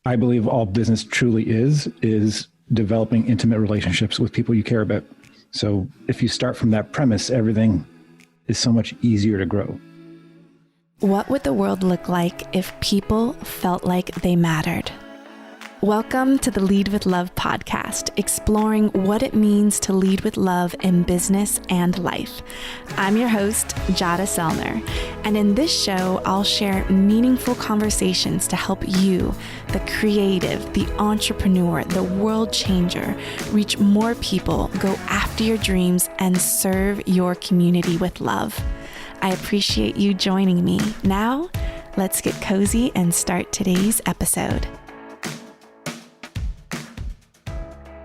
I believe all business truly is developing intimate relationships with people you care about. So if you start from that premise, everything is so much easier to grow. What would the world look like if people felt like they mattered? Welcome to the Lead with Love podcast, exploring what it means to lead with love in business and life. I'm your host, Jada Selner, and in this show, I'll share meaningful conversations to help you, the creative, the entrepreneur, the world changer, reach more people, go after your dreams, and serve your community with love. I appreciate you joining me. Now, let's get cozy and start today's episode.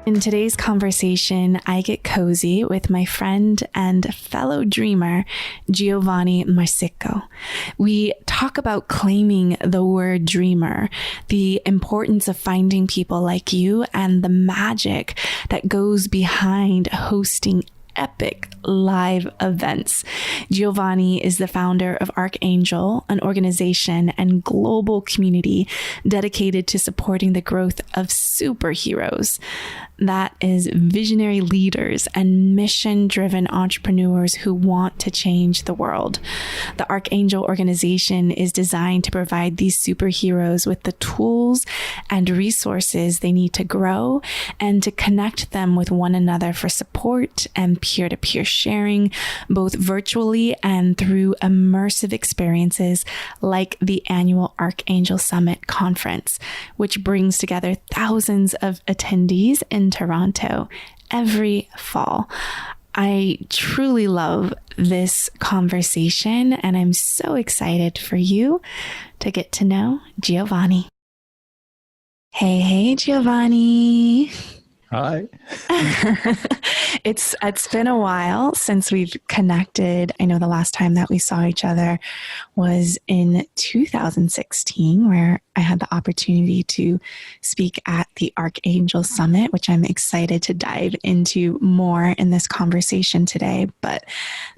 In today's conversation, I get cozy with my friend and fellow dreamer, Giovanni Marsico. We talk about claiming the word dreamer, the importance of finding people like you, and the magic that goes behind hosting epic live events. Giovanni is the founder of Archangel, an organization and global community dedicated to supporting the growth of superheroes. That is visionary leaders and mission-driven entrepreneurs who want to change the world. The Archangel organization is designed to provide these superheroes with the tools and resources they need to grow and to connect them with one another for support and peer-to-peer sharing, both virtually and through immersive experiences like the annual Archangel Summit conference, which brings together thousands of attendees in Toronto every fall. I truly love this conversation, and I'm so excited for you to get to know Giovanni. Hey, Giovanni. Hi. It's been a while since we've connected. I know the last time that we saw each other was in 2016, where I had the opportunity to speak at the Archangel Summit, which I'm excited to dive into more in this conversation today. But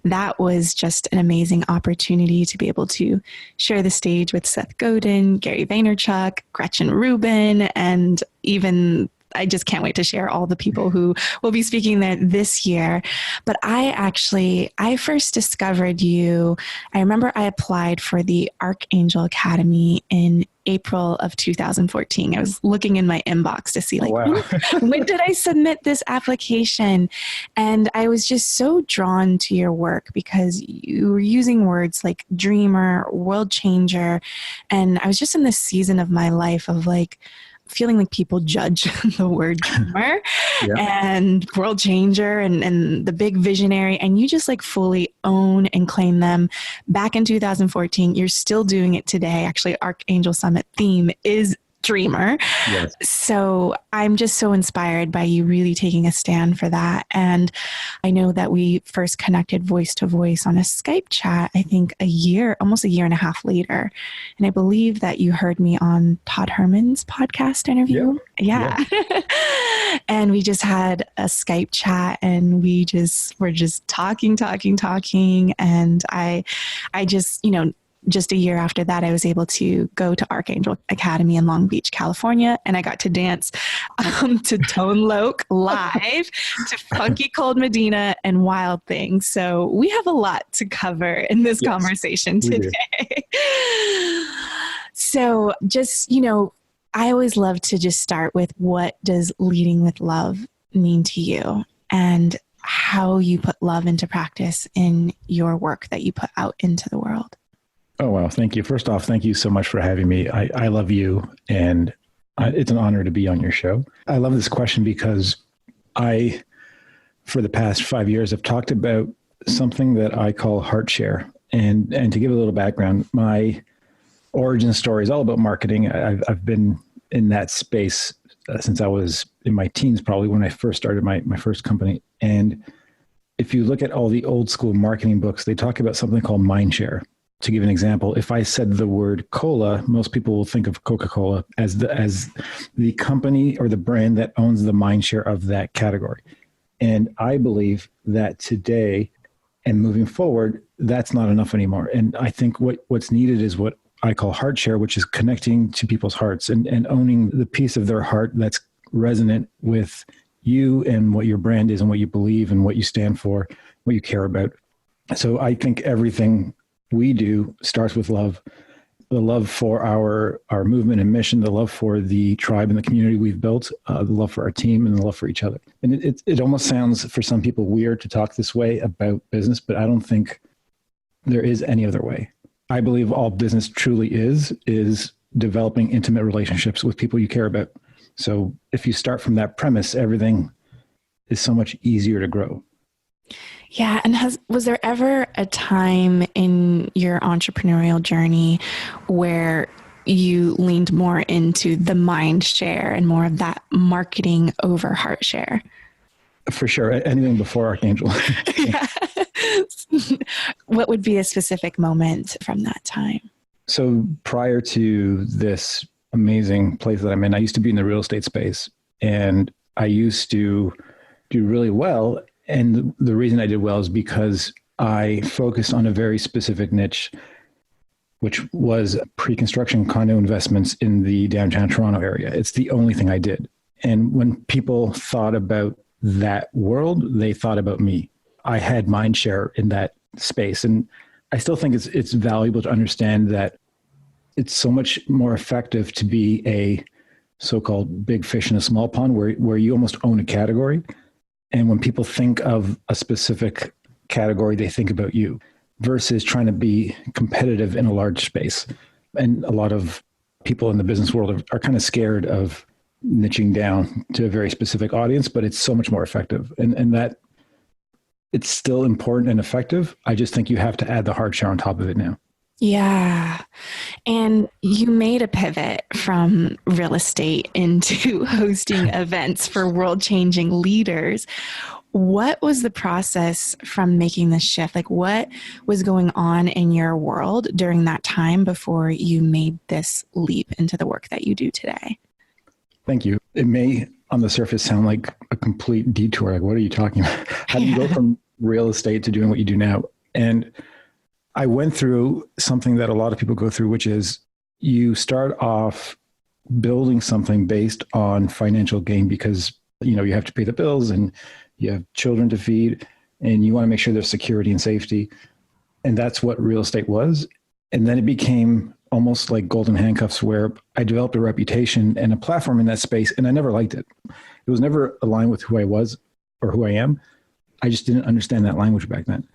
that was just an amazing opportunity to be able to share the stage with Seth Godin, Gary Vaynerchuk, Gretchen Rubin, and even I just can't wait to share all the people who will be speaking there this year. But I first discovered you. I remember I applied for the Archangel Academy in April of 2014. I was looking in my inbox to see when did I submit this application? And I was just so drawn to your work because you were using words like dreamer, world changer. And I was just in this season of my life of feeling like people judge the word dreamer and world changer and the big visionary, and you just fully own and claim them. Back in 2014, you're still doing it today. Actually, Archangel Summit theme is dreamer. Yes. So I'm just so inspired by you really taking a stand for that. And I know that we first connected voice to voice on a Skype chat, I think almost a year and a half later. And I believe that you heard me on Todd Herman's podcast interview. Yeah. And we just had a Skype chat and were just talking. And I just, just a year after that, I was able to go to Archangel Academy in Long Beach, California, and I got to dance to Tone Loc live, to Funky Cold Medina, and Wild Thing. So we have a lot to cover in this conversation today. So just, I always love to just start with, what does leading with love mean to you, and how you put love into practice in your work that you put out into the world? Oh, wow. Thank you. First off, thank you so much for having me. I love you, and it's an honor to be on your show. I love this question because for the past 5 years, have talked about something that I call heart share. And to give a little background, my origin story is all about marketing. I've been in that space since I was in my teens, probably when I first started my first company. And if you look at all the old school marketing books, they talk about something called mind share. To give an example, if I said the word cola, most people will think of Coca-Cola as the company or the brand that owns the mind share of that category. And I believe that today and moving forward, that's not enough anymore. And I think what's needed is what I call heart share, which is connecting to people's hearts and owning the piece of their heart that's resonant with you and what your brand is and what you believe and what you stand for, what you care about. So I think everything we do starts with love. The love for our movement and mission, the love for the tribe and the community we've built, the love for our team, and the love for each other. And it almost sounds for some people weird to talk this way about business, but I don't think there is any other way. I believe all business truly is developing intimate relationships with people you care about. So if you start from that premise, everything is so much easier to grow. Yeah. And was there ever a time in your entrepreneurial journey where you leaned more into the mind share and more of that marketing over heart share? For sure. Anything before Archangel. Yeah. What would be a specific moment from that time? So prior to this amazing place that I'm in, I used to be in the real estate space, and I used to do really well. And the reason I did well is because I focused on a very specific niche, which was pre-construction condo investments in the downtown Toronto area. It's the only thing I did. And when people thought about that world, they thought about me. I had mind share in that space. And I still think it's valuable to understand that it's so much more effective to be a so-called big fish in a small pond where you almost own a category. And when people think of a specific category, they think about you versus trying to be competitive in a large space. And a lot of people in the business world are kind of scared of niching down to a very specific audience, but it's so much more effective. And that it's still important and effective. I just think you have to add the hard share on top of it now. Yeah. And you made a pivot from real estate into hosting events for world-changing leaders. What was the process from making this shift? Like, what was going on in your world during that time before you made this leap into the work that you do today? Thank you. It may, on the surface, sound like a complete detour. Like, what are you talking about? How do you go from real estate to doing what you do now? And I went through something that a lot of people go through, which is you start off building something based on financial gain because, you know, you have to pay the bills and you have children to feed and you want to make sure there's security and safety. And that's what real estate was. And then it became almost like golden handcuffs where I developed a reputation and a platform in that space, and I never liked it. It was never aligned with who I was or who I am. I just didn't understand that language back then.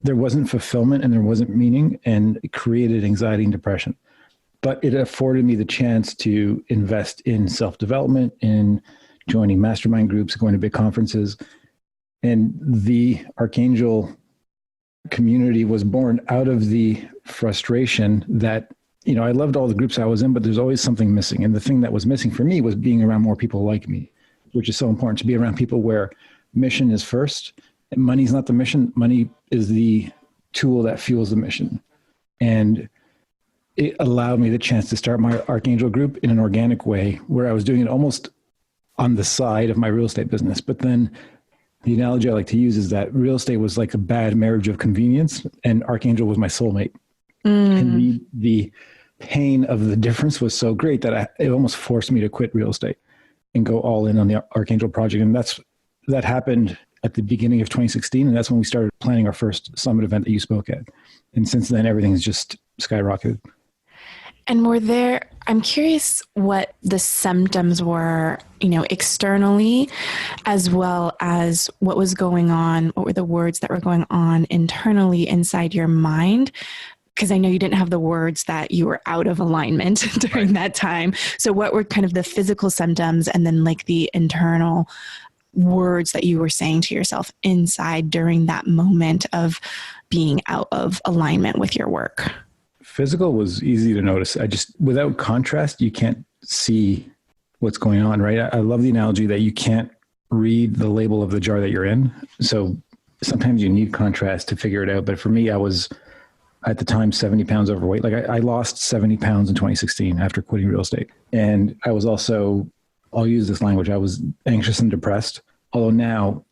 There wasn't fulfillment and there wasn't meaning, and it created anxiety and depression. But it afforded me the chance to invest in self-development, in joining mastermind groups, going to big conferences. And the Archangel community was born out of the frustration that, you know, I loved all the groups I was in, but there's always something missing. And the thing that was missing for me was being around more people like me, which is so important, to be around people where mission is first. Money's not the mission. Money is the tool that fuels the mission. And it allowed me the chance to start my Archangel group in an organic way where I was doing it almost on the side of my real estate business. But then the analogy I like to use is that real estate was like a bad marriage of convenience and Archangel was my soulmate. And the pain of the difference was so great that it almost forced me to quit real estate and go all in on the Archangel project. And that happened at the beginning of 2016. And that's when we started planning our first summit event that you spoke at. And since then, everything's just skyrocketed. And I'm curious what the symptoms were, you know, externally, as well as what was going on, what were the words that were going on internally inside your mind? Because I know you didn't have the words that you were out of alignment during that time. So what were kind of the physical symptoms and then like the internal words that you were saying to yourself inside during that moment of being out of alignment with your work? Physical was easy to notice. Without contrast, you can't see what's going on, right? I love the analogy that you can't read the label of the jar that you're in. So sometimes you need contrast to figure it out. But for me, I was at the time 70 pounds overweight. Like I lost 70 pounds in 2016 after quitting real estate. And I was also, I'll use this language, I was anxious and depressed. Although now,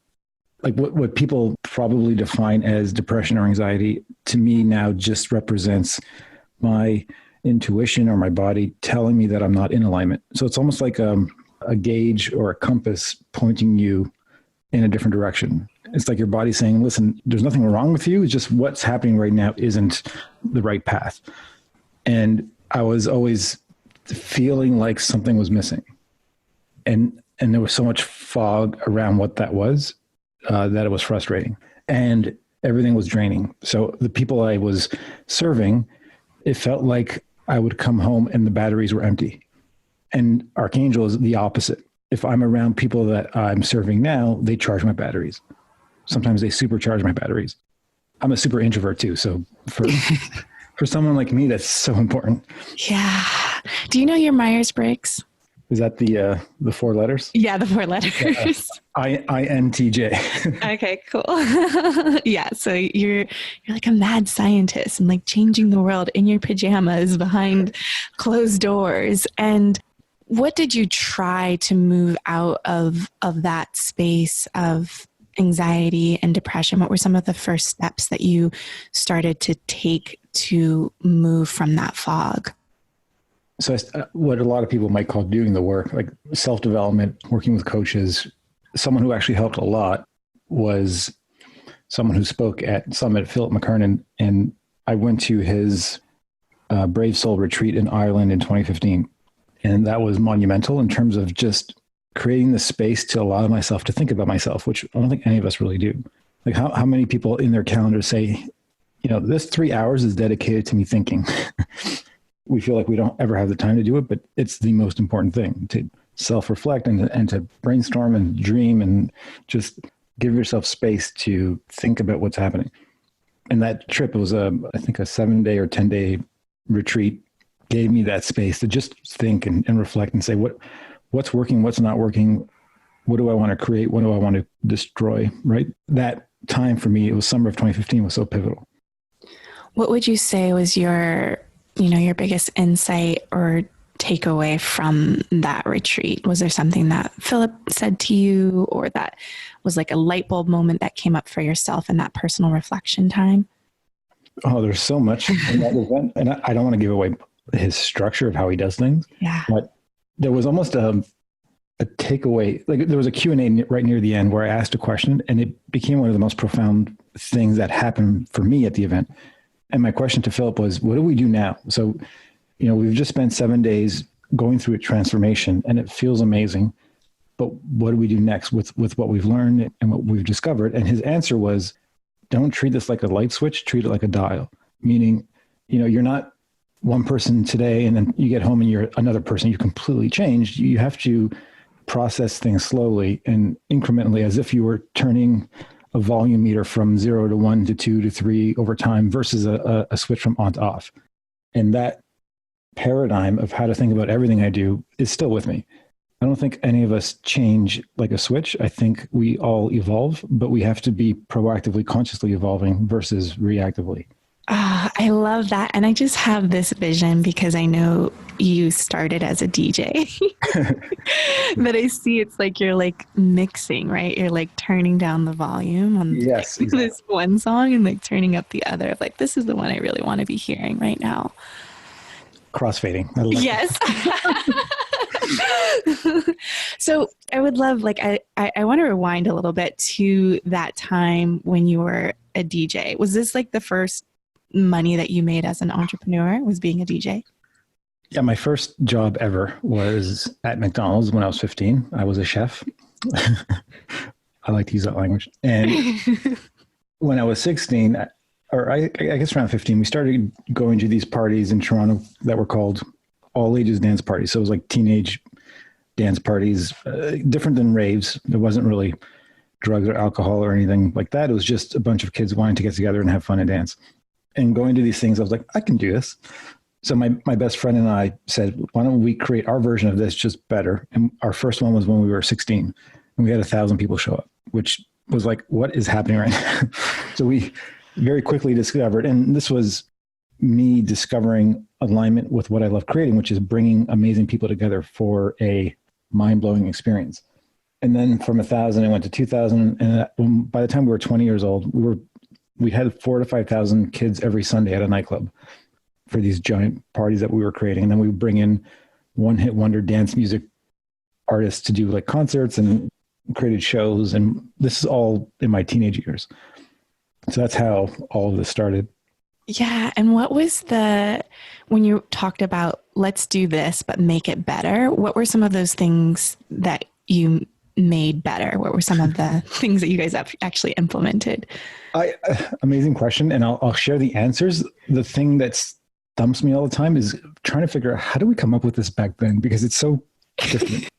like what people probably define as depression or anxiety, to me now just represents my intuition or my body telling me that I'm not in alignment. So it's almost like a gauge or a compass pointing you in a different direction. It's like your body saying, listen, there's nothing wrong with you. It's just what's happening right now isn't the right path. And I was always feeling like something was missing. And there was so much fog around what that was, that it was frustrating. And everything was draining. So the people I was serving, it felt like I would come home and the batteries were empty. And Archangel is the opposite. If I'm around people that I'm serving now, they charge my batteries. Sometimes they supercharge my batteries. I'm a super introvert too. So for someone like me, that's so important. Yeah. Do you know your Myers-Briggs? Is that the 4 letters? Yeah, the 4 letters. INTJ. Okay, cool. Yeah, so you're like a mad scientist and like changing the world in your pajamas behind closed doors. And what did you try to move out of that space of anxiety and depression? What were some of the first steps that you started to take to move from that fog? So what a lot of people might call doing the work, like self-development, working with coaches. Someone who actually helped a lot was someone who spoke at Summit, Philip McKernan, and I went to his Brave Soul retreat in Ireland in 2015. And that was monumental in terms of just creating the space to allow myself to think about myself, which I don't think any of us really do. Like how many people in their calendar say, this 3 hours is dedicated to me thinking. We feel like we don't ever have the time to do it, but it's the most important thing, to self-reflect and to brainstorm and dream and just give yourself space to think about what's happening. And that trip was I think a 7-day or 10-day retreat gave me that space to just think and reflect and say, what's working, what's not working, what do I want to create, what do I want to destroy, right? That time for me, it was summer of 2015, was so pivotal. What would you say was your biggest insight or takeaway from that retreat? Was there something that Philip said to you, or that was like a light bulb moment that came up for yourself in that personal reflection time? Oh, there's so much in that event. And I don't want to give away his structure of how he does things. Yeah. But there was almost a takeaway. Like there was a Q&A right near the end where I asked a question, and it became one of the most profound things that happened for me at the event. And my question to Philip was, what do we do now? So, we've just spent 7 days going through a transformation and it feels amazing, but what do we do next with what we've learned and what we've discovered? And his answer was, don't treat this like a light switch, treat it like a dial. Meaning, you're not one person today and then you get home and you're another person, you're completely changed. You have to process things slowly and incrementally, as if you were turning a volume meter from 0 to 1 to 2 to 3 over time versus a switch from on to off. And that paradigm of how to think about everything I do is still with me. I don't think any of us change like a switch. I think we all evolve, but we have to be proactively, consciously evolving versus reactively. I love that. And I just have this vision because I know you started as a DJ, but I see it's like you're like mixing, right? You're like turning down the volume on yes, exactly. This one song and like turning up the other. Like, this is the one I really want to be hearing right now. Crossfading. Yes. So I would love, like, I want to rewind a little bit to that time when you were a DJ. Was this like the first money that you made as an entrepreneur, was being a DJ? Yeah, my first job ever was at McDonald's when I was 15. I was a chef. I like to use that language. And when I was 16, or I guess around 15, we started going to these parties in Toronto that were called all ages dance parties. So it was like teenage dance parties, different than raves. There wasn't really drugs or alcohol or anything like that. It was just a bunch of kids wanting to get together and have fun and dance. And going to these things, I was like, I can do this. So my best friend and I said, why don't we create our version of this just better? And our first one was when we were 16 and we had 1,000 people show up, which was like, what is happening right now? So we very quickly discovered, and this was me discovering alignment with what I love creating, which is bringing amazing people together for a mind-blowing experience. And then from 1,000, I went to 2,000. And by the time we were 20 years old, we had 4,000 to 5,000 kids every Sunday at a nightclub. for these giant parties that we were creating. And then we would bring in one-hit wonder dance music artists to do like concerts and created shows. And this is all in my teenage years. So that's how all of this started. Yeah. And what was when you talked about let's do this, but make it better, what were some of those things that you made better? What were some of the things that you guys have actually implemented? Amazing question. And I'll share the answers. The thing that stumps me all the time is trying to figure out how do we come up with this back then? Because it's so different.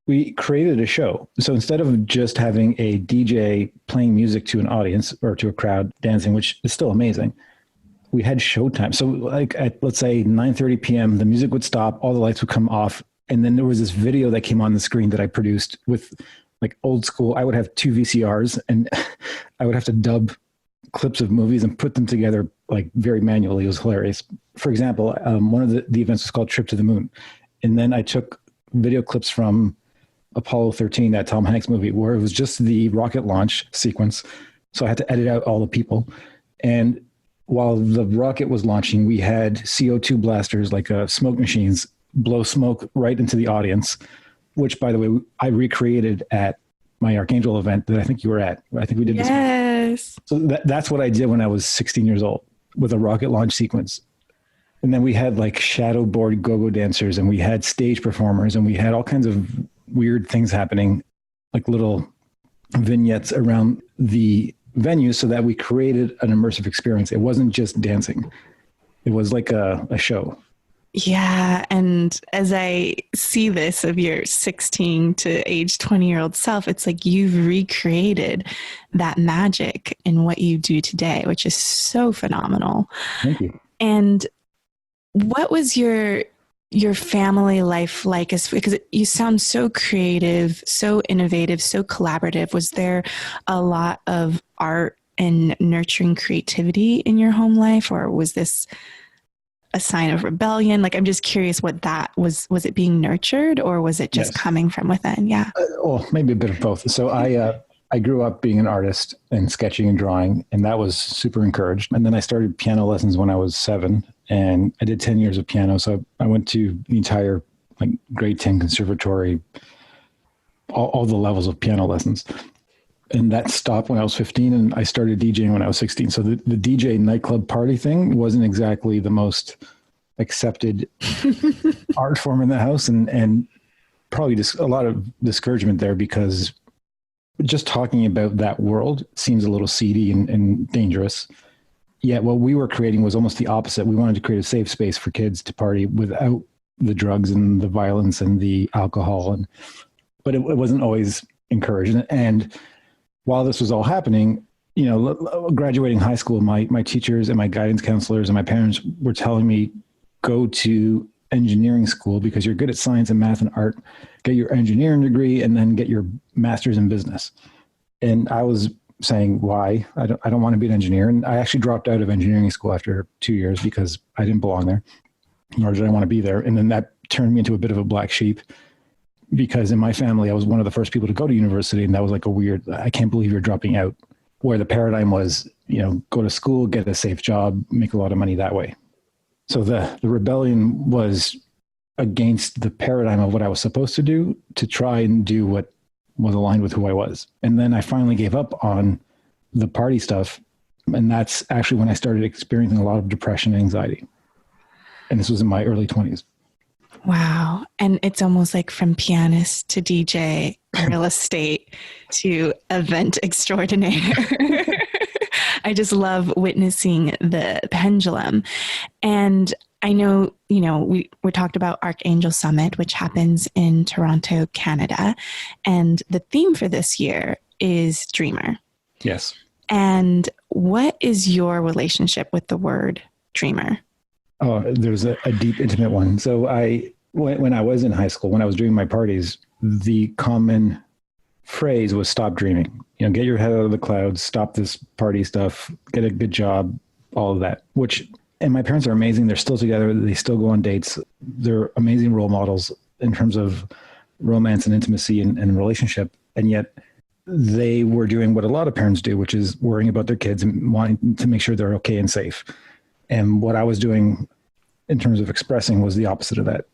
We created a show. So instead of just having a DJ playing music to an audience or to a crowd dancing, which is still amazing, we had showtime. So like at, let's say 9:30 p.m., the music would stop, all the lights would come off. And then there was this video that came on the screen that I produced with like old school. I would have 2 VCRs and I would have to dub clips of movies and put them together like very manually. It was hilarious. For example, one of the events was called Trip to the Moon. And then I took video clips from Apollo 13, that Tom Hanks movie, where it was just the rocket launch sequence. So I had to edit out all the people. And while the rocket was launching, we had CO2 blasters, like smoke machines, blow smoke right into the audience, which, by the way, I recreated at my Archangel event that I think you were at. I think we did this. Yes. So that's what I did when I was 16 years old with a rocket launch sequence. And then we had like shadow board go-go dancers, and we had stage performers, and we had all kinds of weird things happening, like little vignettes around the venue so that we created an immersive experience. It wasn't just dancing. It was like a show. Yeah. And as I see this of your 16 to age 20-year-old self, it's like you've recreated that magic in what you do today, which is so phenomenal. Thank you. And what was your family life like? Because you sound so creative, so innovative, so collaborative. Was there a lot of art and nurturing creativity in your home life, or was this a sign of rebellion? Like, I'm just curious what that was. Was it being nurtured, or was it just coming from within? Yeah. Well, maybe a bit of both. So I grew up being an artist and sketching and drawing, and that was super encouraged. And then I started piano lessons when I was 7, and I did 10 years of piano. So I went to the entire like grade 10 conservatory, all the levels of piano lessons. And that stopped when I was 15, and I started DJing when I was 16. So the DJ nightclub party thing wasn't exactly the most accepted art form in the house, and probably just a lot of discouragement there, because just talking about that world seems a little seedy and dangerous. Yet what we were creating was almost the opposite. We wanted to create a safe space for kids to party without the drugs and the violence and the alcohol. But it wasn't always encouraged. And while this was all happening, graduating high school, my teachers and my guidance counselors and my parents were telling me, go to engineering school because you're good at science and math and art, get your engineering degree, and then get your master's in business. And I was saying, why? I don't want to be an engineer. And I actually dropped out of engineering school after 2 years because I didn't belong there, nor did I want to be there. And then that turned me into a bit of a black sheep, because in my family, I was one of the first people to go to university. And that was like a weird, I can't believe you're dropping out, where the paradigm was, go to school, get a safe job, make a lot of money that way. So the rebellion was against the paradigm of what I was supposed to do, to try and do what was aligned with who I was. And then I finally gave up on the party stuff. And that's actually when I started experiencing a lot of depression and anxiety. And this was in my early 20s. Wow. And it's almost like from pianist to DJ, real estate to event extraordinaire. I just love witnessing the pendulum. And I know, we talked about Archangel Summit, which happens in Toronto, Canada. And the theme for this year is dreamer. Yes. And what is your relationship with the word dreamer? Oh, there's a deep, intimate one. So when I was in high school, when I was doing my parties, the common phrase was stop dreaming. Get your head out of the clouds, stop this party stuff, get a good job, all of that. And my parents are amazing. They're still together. They still go on dates. They're amazing role models in terms of romance and intimacy and relationship. And yet they were doing what a lot of parents do, which is worrying about their kids and wanting to make sure they're okay and safe. And what I was doing in terms of expressing was the opposite of that.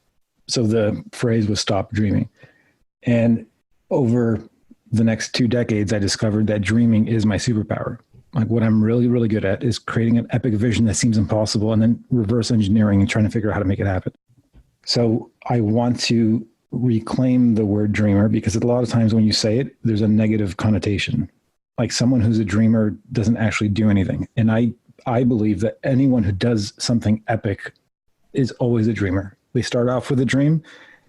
So the phrase was stop dreaming. And over the next 2 decades, I discovered that dreaming is my superpower. Like what I'm really, really good at is creating an epic vision that seems impossible and then reverse engineering and trying to figure out how to make it happen. So I want to reclaim the word dreamer because a lot of times when you say it, there's a negative connotation. Like someone who's a dreamer doesn't actually do anything. And I believe that anyone who does something epic is always a dreamer. They start off with a dream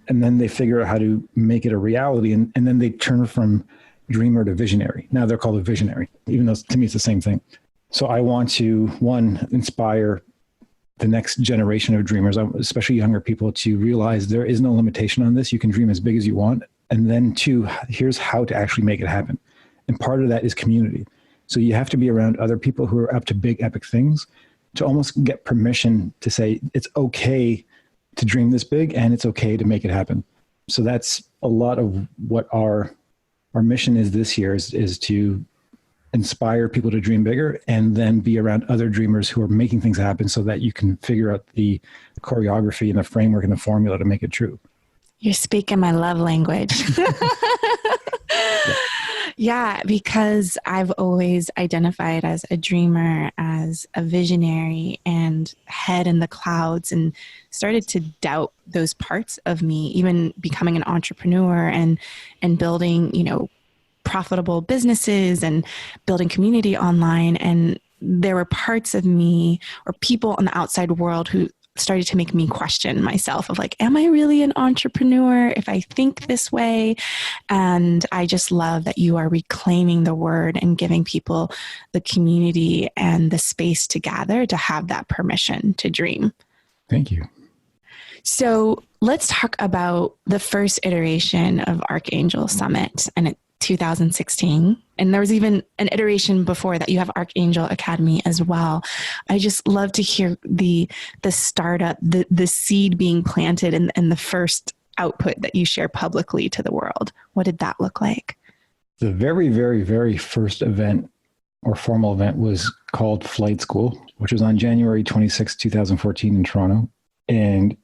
and then they figure out how to make it a reality. And then they turn from dreamer to visionary. Now they're called a visionary, even though to me it's the same thing. So I want to, one, inspire the next generation of dreamers, especially younger people, to realize there is no limitation on this. You can dream as big as you want. And then two, here's how to actually make it happen. And part of that is community. So you have to be around other people who are up to big, epic things to almost get permission to say it's okay to dream this big and it's okay to make it happen. So that's a lot of what our mission is this year is to inspire people to dream bigger and then be around other dreamers who are making things happen so that you can figure out the choreography and the framework and the formula to make it true. You're speaking my love language. Yeah, because I've always identified as a dreamer, as a visionary and head in the clouds, and started to doubt those parts of me, even becoming an entrepreneur and building, profitable businesses and building community online. And there were parts of me or people in the outside world who started to make me question myself of like, am I really an entrepreneur if I think this way? And I just love that you are reclaiming the word and giving people the community and the space to gather to have that permission to dream. Thank you. So let's talk about the first iteration of Archangel Summit and 2016. And there was even an iteration before that. You have Archangel Academy as well. I just love to hear the startup, the seed being planted and the first output that you share publicly to the world. What did that look like? The very, very, very first event or formal event was called Flight School, which was on January 26, 2014 in Toronto. And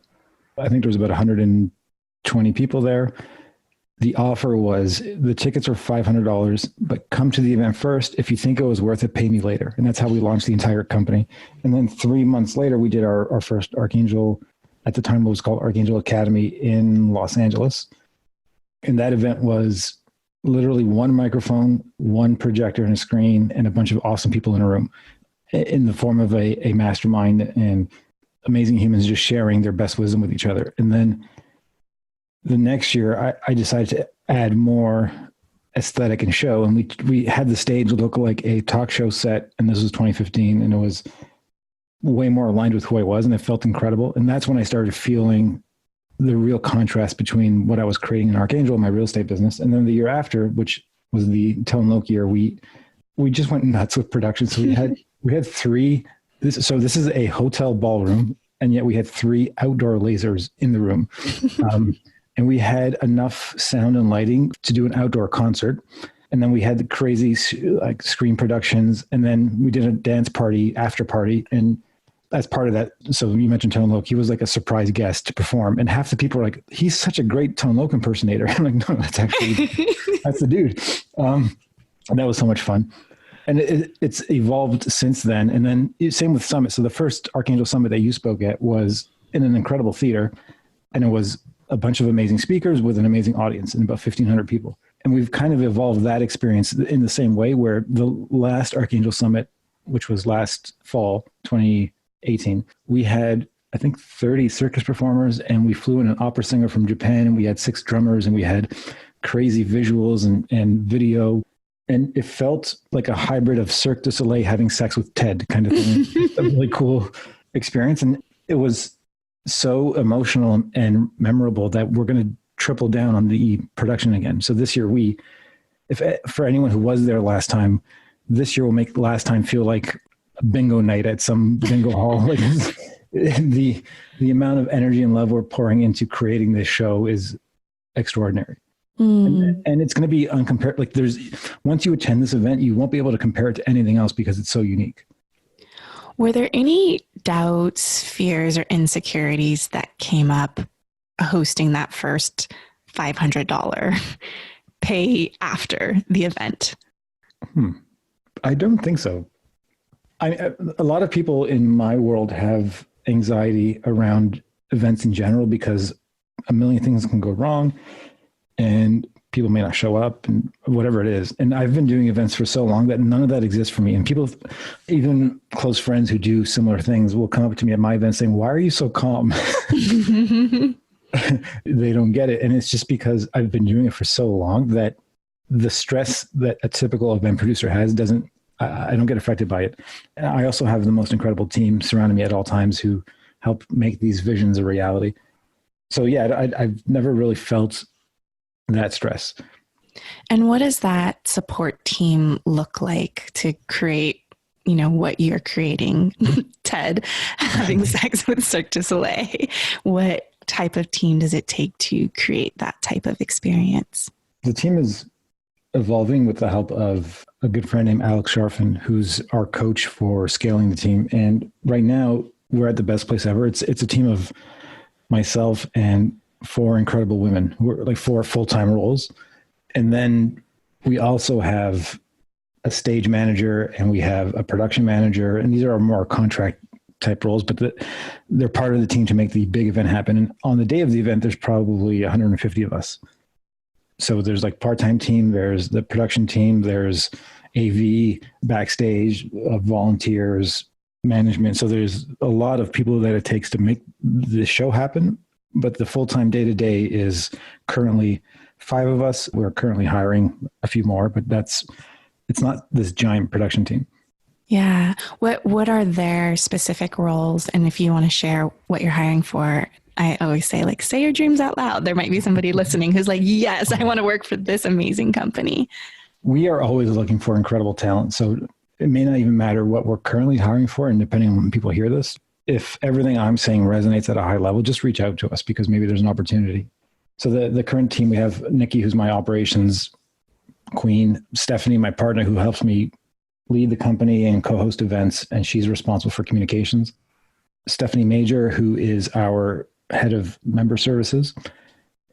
I think there was about 120 people there. The offer was the tickets are $500, but come to the event first. If you think it was worth it, pay me later. And that's how we launched the entire company. And then 3 months later, we did our first Archangel, at the time it was called Archangel Academy in Los Angeles. And that event was literally one microphone, one projector and a screen, and a bunch of awesome people in a room in the form of a mastermind and amazing humans just sharing their best wisdom with each other. And then the next year, I decided to add more aesthetic and show. And we had the stage look like a talk show set. And this was 2015. And it was way more aligned with who I was. And it felt incredible. And that's when I started feeling the real contrast between what I was creating in Archangel and my real estate business. And then the year after, which was the Tone Loc year, we just went nuts with production. So we had three. This is a hotel ballroom. And yet we had 3 outdoor lasers in the room. And we had enough sound and lighting to do an outdoor concert. And then we had the crazy screen productions. And then we did a dance party, after party. And as part of that, so you mentioned Tone Loc, he was like a surprise guest to perform. And half the people were like, he's such a great Tone Loc impersonator. I'm like, no, that's the dude. And that was so much fun. And it's evolved since then. And then same with Summit. So the first Archangel Summit that you spoke at was in an incredible theater. And it was a bunch of amazing speakers with an amazing audience and about 1,500 people. And we've kind of evolved that experience in the same way, where the last Archangel Summit, which was last fall, 2018, we had, I think, 30 circus performers, and we flew in an opera singer from Japan, and we had 6 drummers, and we had crazy visuals and video. And it felt like a hybrid of Cirque du Soleil having sex with Ted kind of thing. A really cool experience. And it was so emotional and memorable that we're going to triple down on the production again. So this year for anyone who was there last time, this year will make last time feel like a bingo night at some bingo hall. Like the amount of energy and love we're pouring into creating this show is extraordinary. And it's going to be uncomparable. Like once you attend this event, you won't be able to compare it to anything else because it's so unique. Were there any doubts, fears, or insecurities that came up hosting that first $500 pay after the event? I don't think so. A lot of people in my world have anxiety around events in general because a million things can go wrong and people may not show up and whatever it is. And I've been doing events for so long that none of that exists for me. And people, even close friends who do similar things, will come up to me at my event saying, "Why are you so calm?" They don't get it. And it's just because I've been doing it for so long that the stress that a typical event producer has I don't get affected by it. And I also have the most incredible team surrounding me at all times who help make these visions a reality. So yeah, I've never really felt that stress. And what does that support team look like to create, what you're creating, Ted, having sex with Cirque du Soleil? What type of team does it take to create that type of experience? The team is evolving with the help of a good friend named Alex Sharfin, who's our coach for scaling the team. And right now we're at the best place ever. It's a team of myself and 4 incredible women. We're like 4 full-time roles. And then we also have a stage manager and we have a production manager. And these are our more contract type roles, but they're part of the team to make the big event happen. And on the day of the event, there's probably 150 of us. So there's like part-time team, there's the production team, there's AV, backstage, volunteers, management. So there's a lot of people that it takes to make the show happen. But the full-time day-to-day is currently 5 of us. We're currently hiring a few more, but it's not this giant production team. Yeah. What are their specific roles? And if you want to share what you're hiring for, I always say, say your dreams out loud. There might be somebody listening who's like, yes, I want to work for this amazing company. We are always looking for incredible talent. So it may not even matter what we're currently hiring for. And depending on when people hear this, if everything I'm saying resonates at a high level, just reach out to us because maybe there's an opportunity. So the current team, we have Nikki, who's my operations queen, Stephanie, my partner, who helps me lead the company and co-host events, and she's responsible for communications. Stephanie Major, who is our head of member services.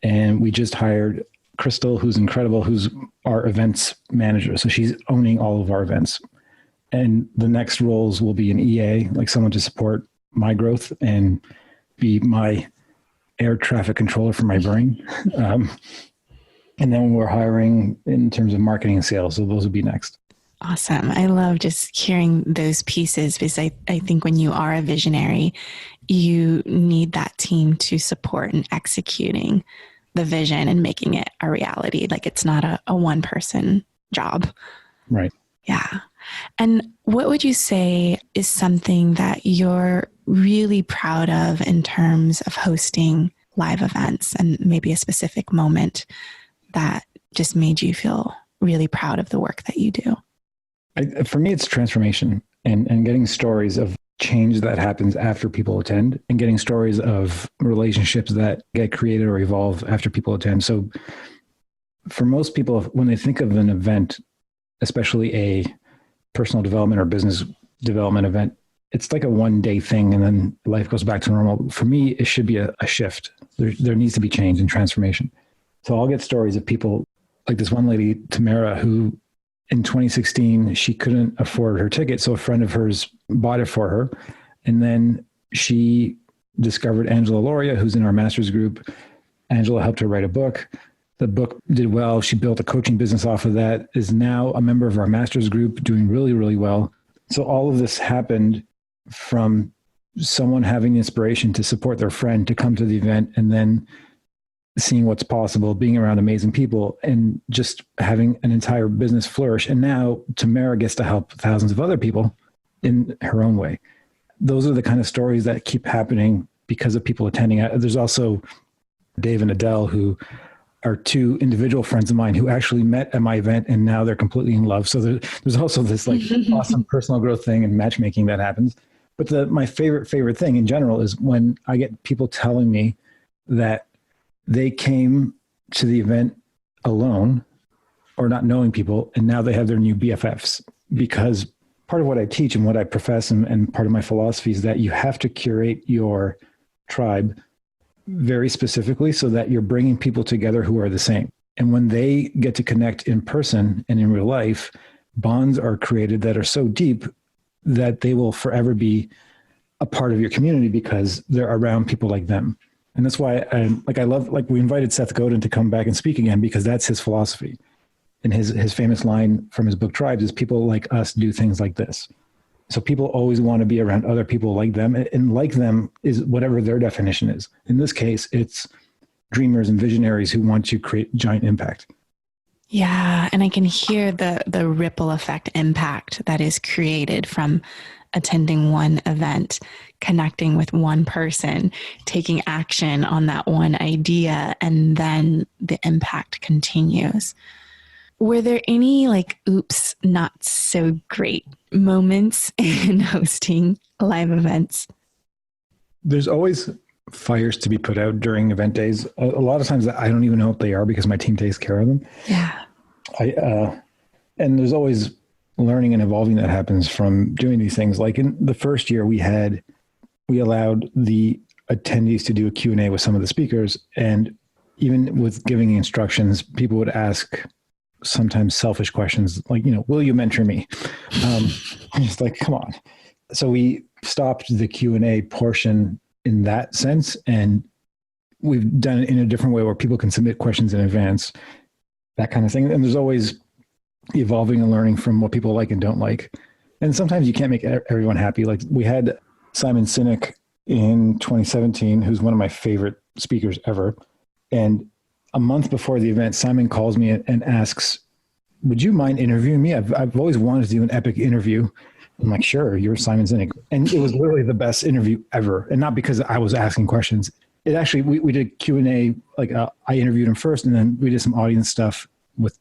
And we just hired Crystal, who's incredible, who's our events manager. So she's owning all of our events. And the next roles will be an EA, like someone to support my growth and be my air traffic controller for my brain. And then we're hiring in terms of marketing and sales. So those will be next. Awesome. I love just hearing those pieces because I think when you are a visionary, you need that team to support in executing the vision and making it a reality. Like it's not a one-person job. Right. Yeah. And what would you say is something that you're really proud of in terms of hosting live events and maybe a specific moment that just made you feel really proud of the work that you do? For me, it's transformation and getting stories of change that happens after people attend and getting stories of relationships that get created or evolve after people attend. So for most people, when they think of an event, especially a personal development or business development event, it's like a one-day thing and then life goes back to normal. For me, it should be a shift. There needs to be change and transformation. So I'll get stories of people like this one lady, Tamara, who in 2016, she couldn't afford her ticket. So a friend of hers bought it for her. And then she discovered Angela Loria, who's in our master's group. Angela helped her write a book. The book did well. She built a coaching business off of that, is now a member of our master's group, doing really, really well. So all of this happened from someone having the inspiration to support their friend to come to the event and then seeing what's possible, being around amazing people and just having an entire business flourish. And now Tamara gets to help thousands of other people in her own way. Those are the kind of stories that keep happening because of people attending. There's also Dave and Adele, who are 2 individual friends of mine who actually met at my event and now they're completely in love. So there's also this like awesome personal growth thing and matchmaking that happens. But my favorite thing in general is when I get people telling me that they came to the event alone or not knowing people, and now they have their new BFFs because part of what I teach and what I profess and part of my philosophy is that you have to curate your tribe very specifically so that you're bringing people together who are the same. And when they get to connect in person and in real life, bonds are created that are so deep that they will forever be a part of your community because they're around people like them. And that's why we invited Seth Godin to come back and speak again, because that's his philosophy. And his famous line from his book Tribes is, people like us do things like this. So people always want to be around other people like them, and like them is whatever their definition is. In this case, it's dreamers and visionaries who want to create giant impact. Yeah. And I can hear the ripple effect impact that is created from attending one event, connecting with one person, taking action on that one idea, and then the impact continues. Were there any oops, not so great moments in hosting live events? There's always fires to be put out during event days. A lot of times I don't even know what they are because my team takes care of them. Yeah. And there's always learning and evolving that happens from doing these things. Like in the first year we allowed the attendees to do a Q&A with some of the speakers. And even with giving instructions, people would ask sometimes selfish questions like, will you mentor me? I'm just like, come on. So we stopped the Q&A portion in that sense. And we've done it in a different way where people can submit questions in advance, that kind of thing. And there's always evolving and learning from what people like and don't like. And sometimes you can't make everyone happy. Like we had Simon Sinek in 2017, who's one of my favorite speakers ever. And a month before the event, Simon calls me and asks, would you mind interviewing me? I've always wanted to do an epic interview. I'm like, sure, you're Simon Sinek. And it was literally the best interview ever. And not because I was asking questions. It actually, we did Q&A, I interviewed him first, and then we did some audience stuff with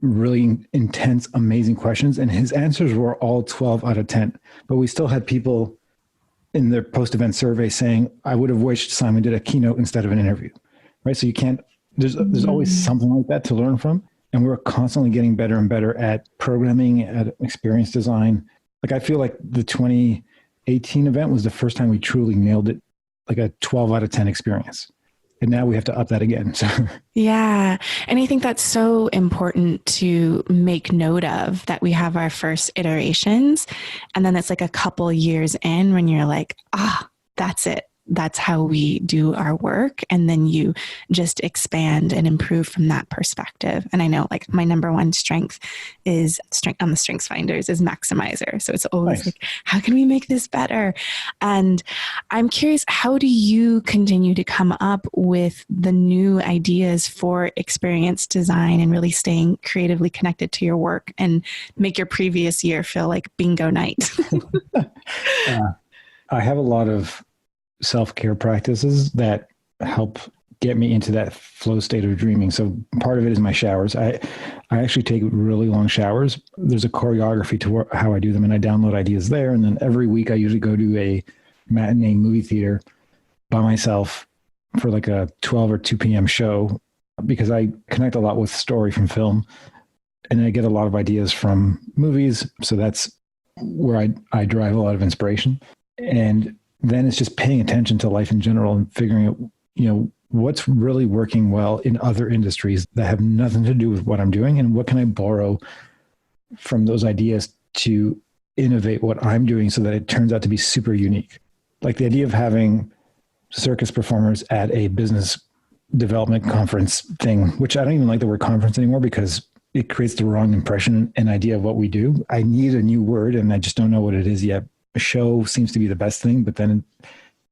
really intense, amazing questions. And his answers were all 12 out of 10. But we still had people in their post-event survey saying, I would have wished Simon did a keynote instead of an interview, right? So you can't, there's always something like that to learn from. And we're constantly getting better and better at programming, at experience design. I feel like the 2018 event was the first time we truly nailed it, like a 12 out of 10 experience. And now we have to up that again. So. Yeah. And I think that's so important to make note of, that we have our first iterations. And then it's like a couple years in when you're like, that's it. That's how we do our work. And then you just expand and improve from that perspective. And I know my number one strength on the Strengths Finders is maximizer. So it's always nice. How can we make this better? And I'm curious, how do you continue to come up with the new ideas for experience design and really staying creatively connected to your work and make your previous year feel like bingo night? I have a lot of self-care practices that help get me into that flow state of dreaming. So part of it is my showers. I actually take really long showers. There's a choreography to how I do them, and I download ideas there. And then every week I usually go to a matinee movie theater by myself for a 12 or 2 p.m. show, because I connect a lot with story from film, and I get a lot of ideas from movies. So that's where I derive a lot of inspiration. And then it's just paying attention to life in general and figuring out, what's really working well in other industries that have nothing to do with what I'm doing, and what can I borrow from those ideas to innovate what I'm doing so that it turns out to be super unique. Like the idea of having circus performers at a business development conference thing, which I don't even like the word conference anymore because it creates the wrong impression and idea of what we do. I need a new word and I just don't know what it is yet. A show seems to be the best thing, but then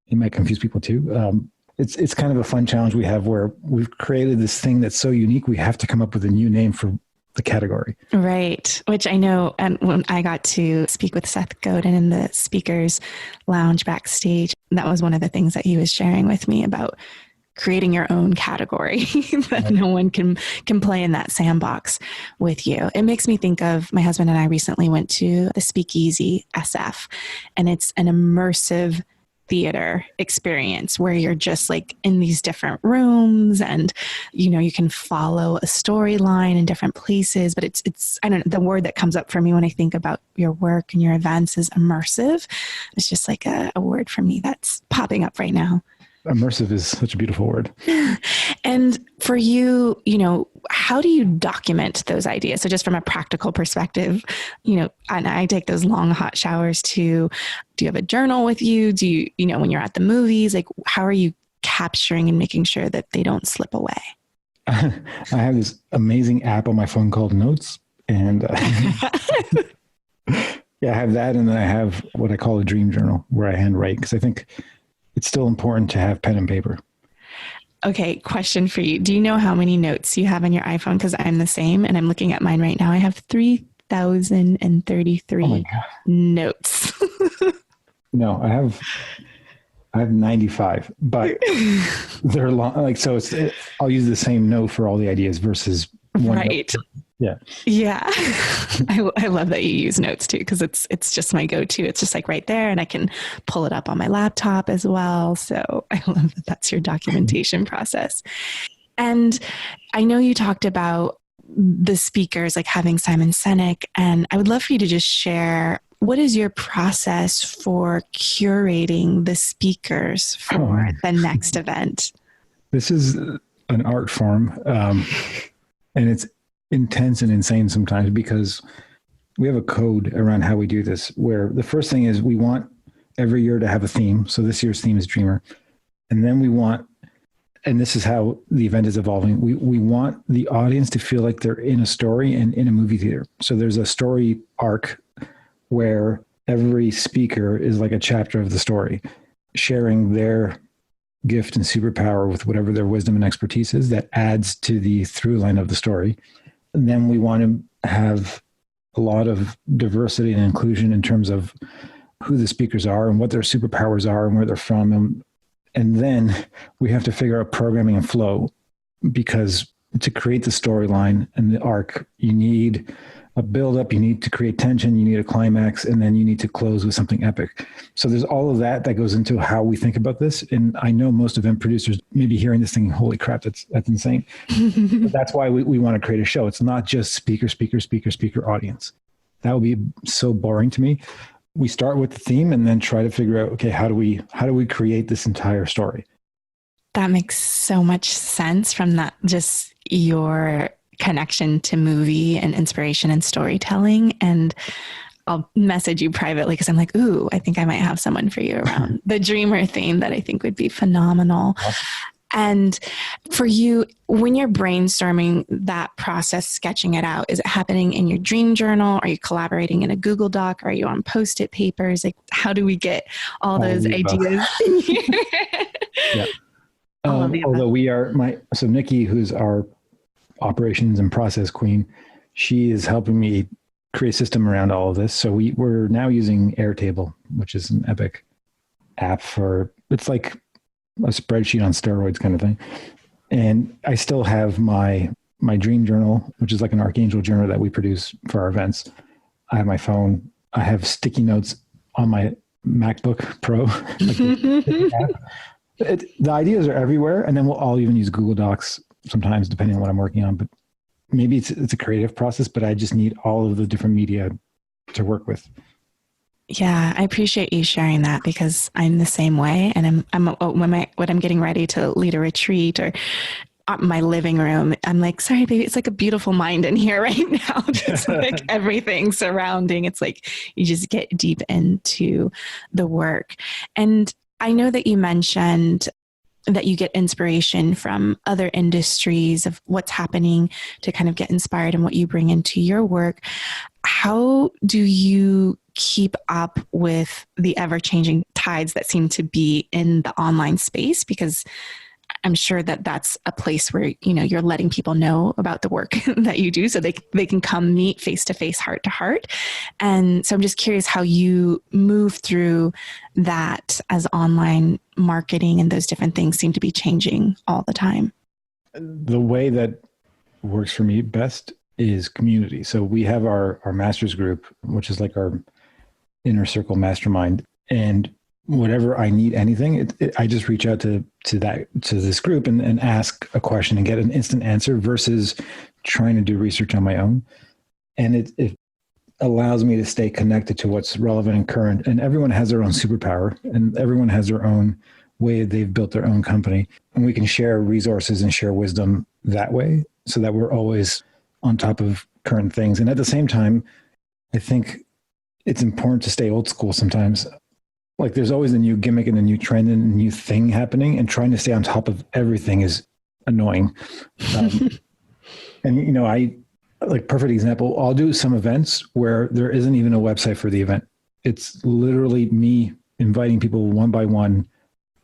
it might confuse people too. It's kind of a fun challenge we have where we've created this thing that's so unique. We have to come up with a new name for the category. Right. Which I know, and when I got to speak with Seth Godin in the speakers lounge backstage, that was one of the things that he was sharing with me about creating your own category that no one can play in that sandbox with you. It makes me think of my husband and I recently went to the Speakeasy SF, and it's an immersive theater experience where you're just like in these different rooms and, you can follow a storyline in different places, but it's, I don't know, the word that comes up for me when I think about your work and your events is immersive. It's just like a word for me that's popping up right now. Immersive is such a beautiful word. And for you, how do you document those ideas? So just from a practical perspective, and I take those long hot showers too. Do you have a journal with you? Do you, when you're at the movies, like how are you capturing and making sure that they don't slip away? I have this amazing app on my phone called Notes. And yeah, I have that. And then I have what I call a dream journal where I handwrite because I think it's still important to have pen and paper. Okay, question for you. Do you know how many notes you have on your iPhone? Because I'm the same and I'm looking at mine right now. I have 3,033 notes. No, I have 95, but they're long. Like, so I'll use the same note for all the ideas versus one. Right. Note. Yeah. Yeah. I love that you use notes too, because it's just my go-to. It's just like right there and I can pull it up on my laptop as well. So I love that that's your documentation process. And I know you talked about the speakers, like having Simon Sinek, and I would love for you to just share what is your process for curating the speakers for the next event? This is an art form, and it's intense and insane sometimes because we have a code around how we do this, where the first thing is we want every year to have a theme. So this year's theme is Dreamer. And then we want, and this is how the event is evolving, we want the audience to feel like they're in a story and in a movie theater. So there's a story arc where every speaker is like a chapter of the story, sharing their gift and superpower with whatever their wisdom and expertise is that adds to the through line of the story. And then we want to have a lot of diversity and inclusion in terms of who the speakers are and what their superpowers are and where they're from. And then we have to figure out programming and flow, because to create the storyline and the arc, you need a build-up, you need to create tension, you need a climax, and then you need to close with something epic. So there's all of that goes into how we think about this. And I know most event producers may be hearing this thinking, holy crap, that's insane. But that's why we want to create a show. It's not just speaker, audience. That would be so boring to me. We start with the theme and then try to figure out, okay, how do we create this entire story? That makes so much sense from that, just your connection to movie and inspiration and storytelling. And I'll message you privately because I'm like, ooh, I think I might have someone for you around the Dreamer theme that I think would be phenomenal. Awesome. And for you, when you're brainstorming that process, sketching it out, is it happening in your dream journal? Are you collaborating in a Google Doc? Are you on Post-it papers? Like, how do we get all those ideas in here? Yeah. Although so Nikki, who's our operations and process queen, she is helping me create a system around all of this. So we're now using Airtable, which is an epic app it's like a spreadsheet on steroids kind of thing. And I still have my dream journal, which is like an Archangel journal that we produce for our events. I have my phone. I have sticky notes on my MacBook Pro. The ideas are everywhere. And then I'll even use Google Docs sometimes, depending on what I'm working on. But maybe it's a creative process, but I just need all of the different media to work with. Yeah, I appreciate you sharing that because I'm the same way. And when I'm getting ready to lead a retreat or my living room, I'm like, sorry, baby, it's like a beautiful mind in here right now. Just like everything surrounding. It's like you just get deep into the work. And I know that you mentioned that you get inspiration from other industries of what's happening to kind of get inspired and what you bring into your work. How do you keep up with the ever-changing tides that seem to be in the online space? Because I'm sure that that's a place where, you're letting people know about the work that you do so they can come meet face-to-face, heart-to-heart. And so I'm just curious how you move through that as online marketing and those different things seem to be changing all the time. The way that works for me best is community. So we have our masters group, which is like our inner circle mastermind. And whatever I need, anything, I just reach out to this group and ask a question and get an instant answer versus trying to do research on my own. And it allows me to stay connected to what's relevant and current. And everyone has their own superpower, and everyone has their own way they've built their own company. And we can share resources and share wisdom that way so that we're always on top of current things. And at the same time, I think it's important to stay old school sometimes. Like there's always a new gimmick and a new trend and a new thing happening, and trying to stay on top of everything is annoying. And, you know, like perfect example, I'll do some events where there isn't even a website for the event. It's literally me inviting people one by one,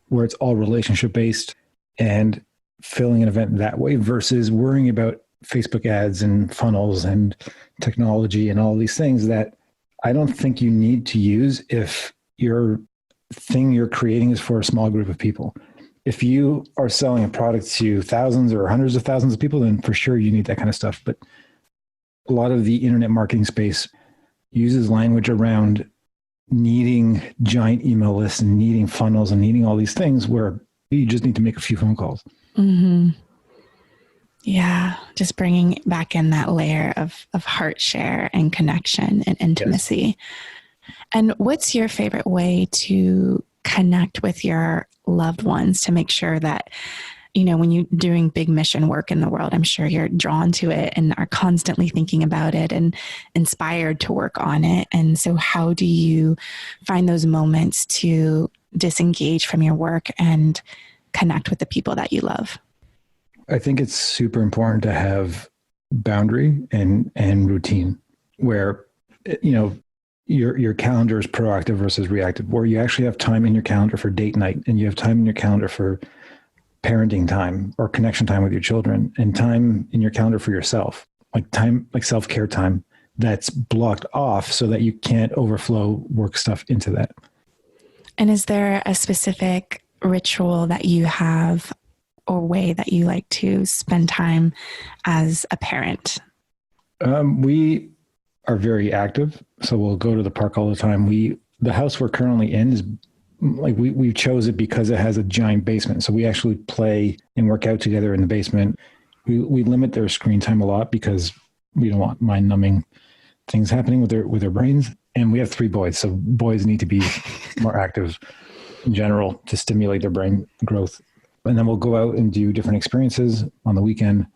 where it's all relationship based and filling an event that way versus worrying about Facebook ads and funnels and technology and all these things that I don't think you need to use if your thing you're creating is for a small group of people. If you are selling a product to thousands or hundreds of thousands of people, then for sure you need that kind of stuff. But a lot of the internet marketing space uses language around needing giant email lists and needing funnels and needing all these things where you just need to make a few phone calls. Mm-hmm. Yeah. Just bringing back in that layer of heart share and connection and intimacy. Yes. And what's your favorite way to connect with your loved ones to make sure that, you know, when you're doing big mission work in the world, I'm sure you're drawn to it and are constantly thinking about it and inspired to work on it. And so how do you find those moments to disengage from your work and connect with the people that you love? I think it's super important to have boundary and routine where, you know, your calendar is proactive versus reactive, where you actually have time in your calendar for date night and you have time in your calendar for parenting time or connection time with your children, and time in your calendar for yourself, like self-care time that's blocked off so that you can't overflow work stuff into that. And is there a specific ritual that you have or way that you like to spend time as a parent? We are very active. So we'll go to the park all the time. The house we're currently in is like, we chose it because it has a giant basement. So we actually play and work out together in the basement. We limit their screen time a lot because we don't want mind numbing things happening with their brains. And we have 3 boys. So boys need to be more active in general to stimulate their brain growth. And then we'll go out and do different experiences on the weekend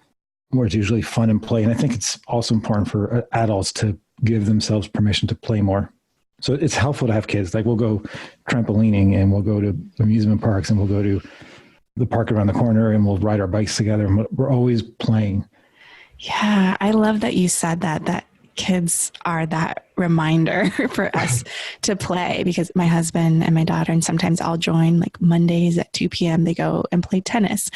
where it's usually fun and play. And I think it's also important for adults to give themselves permission to play more. So it's helpful to have kids. Like we'll go trampolining and we'll go to amusement parks and we'll go to the park around the corner and we'll ride our bikes together. And we're always playing. Yeah, I love that you said that kids are that reminder for us to play, because my husband and my daughter, and sometimes I'll join, like Mondays at 2 p.m. they go and play tennis.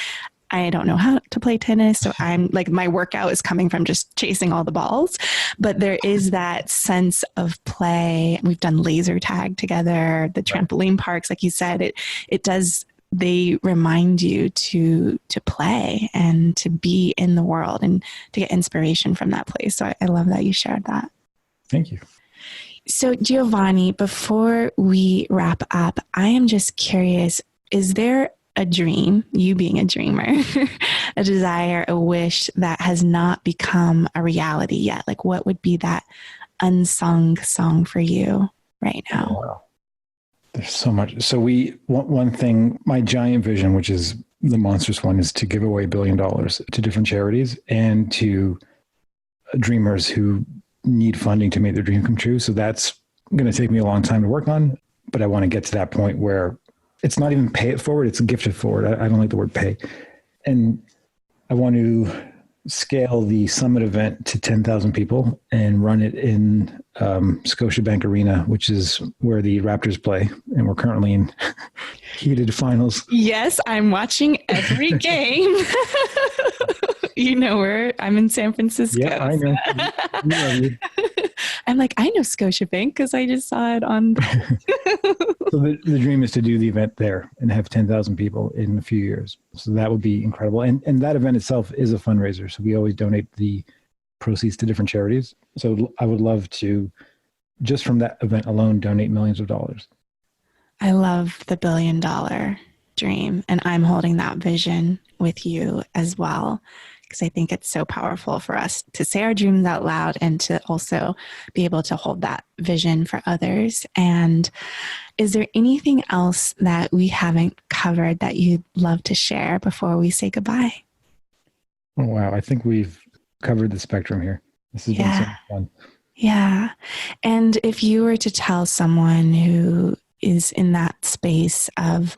I don't know how to play tennis. So I'm like, my workout is coming from just chasing all the balls, but there is that sense of play. We've done laser tag together, the trampoline parks, like you said, they remind you to play and to be in the world and to get inspiration from that place. So I love that you shared that. Thank you. So Giovanni, before we wrap up, I am just curious, is there a dream, you being a dreamer, a desire, a wish that has not become a reality yet? Like what would be that unsung song for you right now? Wow. There's so much. So one thing, my giant vision, which is the monstrous one, is to give away $1 billion to different charities and to dreamers who need funding to make their dream come true. So that's going to take me a long time to work on, but I want to get to that point where it's not even pay it forward, it's gift it forward. I don't like the word pay. And I want to scale the summit event to 10,000 people and run it in Scotiabank Arena, which is where the Raptors play. And we're currently in heated finals. Yes, I'm watching every game. You know where I'm in San Francisco. Yeah, I know. I'm like, I know Scotiabank because I just saw it on. So the dream is to do the event there and have 10,000 people in a few years. So that would be incredible. And that event itself is a fundraiser. So we always donate the proceeds to different charities. So I would love to, just from that event alone, donate millions of dollars. I love the $1 billion dream, and I'm holding that vision with you as well, because I think it's so powerful for us to say our dreams out loud and to also be able to hold that vision for others. And is there anything else that we haven't covered that you'd love to share before we say goodbye? Oh, wow. I think we've covered the spectrum here. This has been so much fun. Yeah. And if you were to tell someone who is in that space of,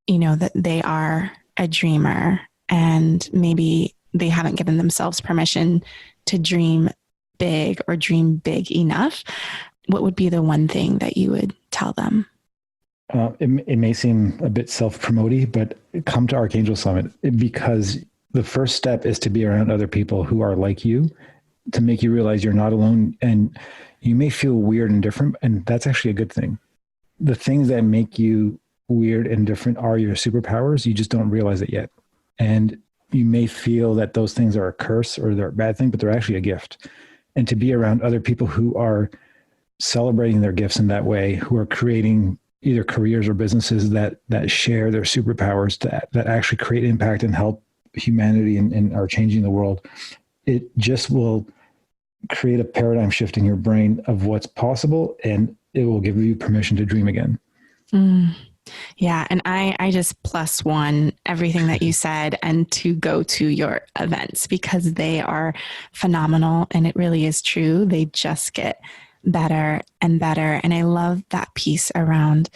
that they are a dreamer and maybe they haven't given themselves permission to dream big or dream big enough, what would be the one thing that you would tell them? It may seem a bit self-promoting, but come to Archangel Summit, because the first step is to be around other people who are like you, to make you realize you're not alone. And you may feel weird and different, and that's actually a good thing. The things that make you weird and different are your superpowers. You just don't realize it yet. And you may feel that those things are a curse or they're a bad thing, but they're actually a gift. And to be around other people who are celebrating their gifts in that way, who are creating either careers or businesses that share their superpowers, that actually create impact and help humanity and are changing the world, it just will create a paradigm shift in your brain of what's possible, and it will give you permission to dream again. Yeah. And I just +1 everything that you said, and to go to your events, because they are phenomenal. And it really is true. They just get better and better. And I love that piece around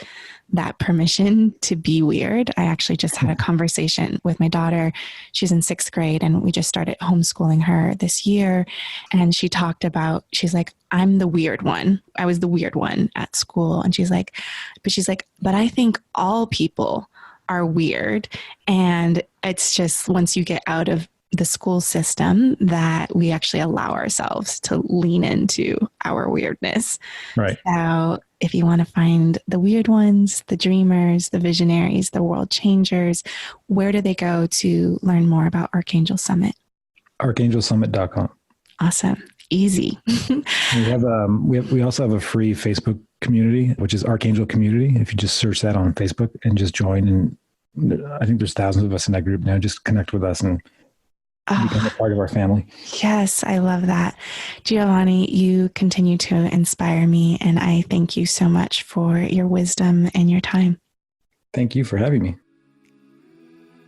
that permission to be weird. I actually just had a conversation with my daughter. She's in 6th grade and we just started homeschooling her this year. And she talked about, she's like, I'm the weird one. I was the weird one at school. And she's like, but I think all people are weird. And it's just once you get out of the school system that we actually allow ourselves to lean into our weirdness. Right. So if you want to find the weird ones, the dreamers, the visionaries, the world changers, where do they go to learn more about Archangel Summit? ArchangelSummit.com. Awesome. Easy. We also have a free Facebook community, which is Archangel Community. If you just search that on Facebook and just join, and I think there's thousands of us in that group now, just connect with us and become a part of our family. Yes, I love that. Giovanni, you continue to inspire me, and I thank you so much for your wisdom and your time. Thank you for having me.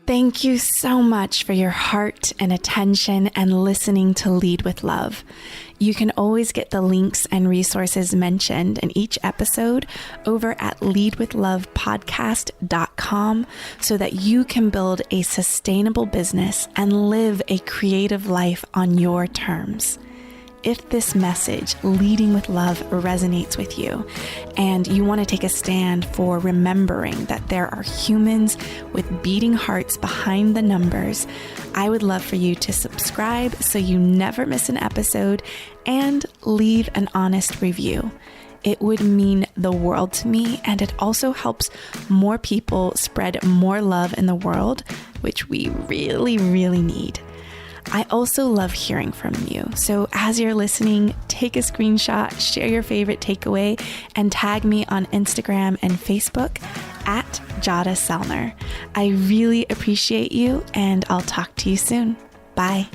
Thank you so much for your heart and attention and listening to Lead with Love. You can always get the links and resources mentioned in each episode over at leadwithlovepodcast.com so that you can build a sustainable business and live a creative life on your terms. If this message, Leading with Love, resonates with you and you want to take a stand for remembering that there are humans with beating hearts behind the numbers, I would love for you to subscribe so you never miss an episode and leave an honest review. It would mean the world to me, and it also helps more people spread more love in the world, which we really, really need. I also love hearing from you. So as you're listening, take a screenshot, share your favorite takeaway, and tag me on Instagram and Facebook at Jada Selner. I really appreciate you, and I'll talk to you soon. Bye.